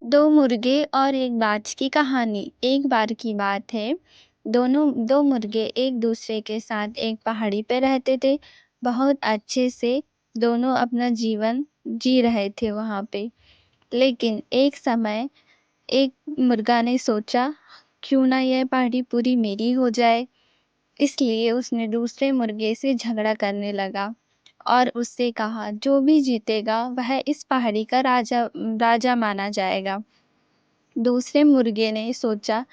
दो मुर्गे और एक बाज की कहानी। एक बार की बात है। दो मुर्गे एक दूसरे के साथ एक पहाड़ी पे रहते थे। बहुत अच्छे से दोनों अपना जीवन जी रहे थे वहां पे। लेकिन एक समय एक मुर्गा ने सोचा, क्यों ना यह पहाड़ी पूरी मेरी हो जाए। इसलिए उसने दूसरे मुर्गे से झगड़ा करने लगा और उससे कहा, जो भी जीतेगा वह इस पहाड़ी का राजा राजा माना जाएगा। दूसरे मुर्गे ने सोचा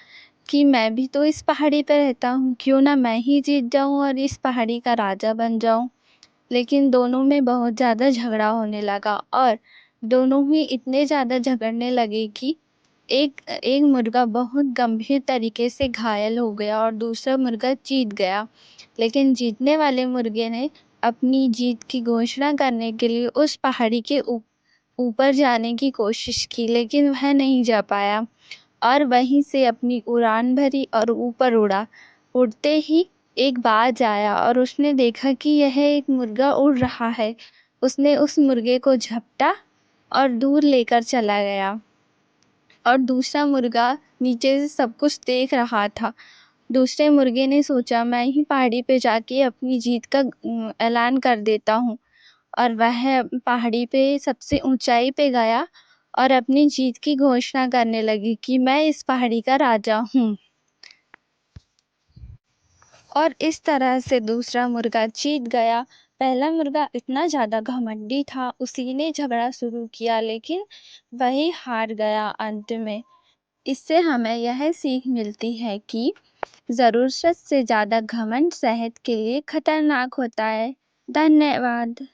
कि मैं भी तो इस पहाड़ी पे रहता हूँ, क्यों ना मैं ही जीत जाऊं और इस पहाड़ी का राजा बन जाऊं। लेकिन दोनों में बहुत ज़्यादा झगड़ा होने लगा और दोनों ही इतने ज़्यादा झगड़ने लगे कि एक एक मुर्गा बहुत गंभीर तरीके से घायल हो गया और दूसरा मुर्गा जीत गया। लेकिन जीतने वाले मुर्गे ने अपनी जीत की घोषणा करने के लिए उस पहाड़ी के ऊपर जाने की कोशिश की, लेकिन वह नहीं जा पाया और वहीं से अपनी उड़ान भरी और ऊपर उड़ा। उड़ते ही एक बाज आया और उसने देखा कि यह एक मुर्गा उड़ रहा है। उसने उस मुर्गे को झपटा और दूर लेकर चला गया और दूसरा मुर्गा नीचे से सब कुछ देख रहा था। दूसरे मुर्गे ने सोचा, मैं ही पहाड़ी पे जाके अपनी जीत का ऐलान कर देता हूँ। और वह पहाड़ी पे सबसे ऊंचाई पे गया और अपनी जीत की घोषणा करने लगी कि मैं इस पहाड़ी का राजा हूँ। और इस तरह से दूसरा मुर्गा जीत गया। पहला मुर्गा इतना ज़्यादा घमंडी था, उसी ने झगड़ा शुरू किया, लेकिन वही हार गया अंत में। इससे हमें यह सीख मिलती है कि ज़रूरत से ज़्यादा घमंड सेहत के लिए खतरनाक होता है। धन्यवाद।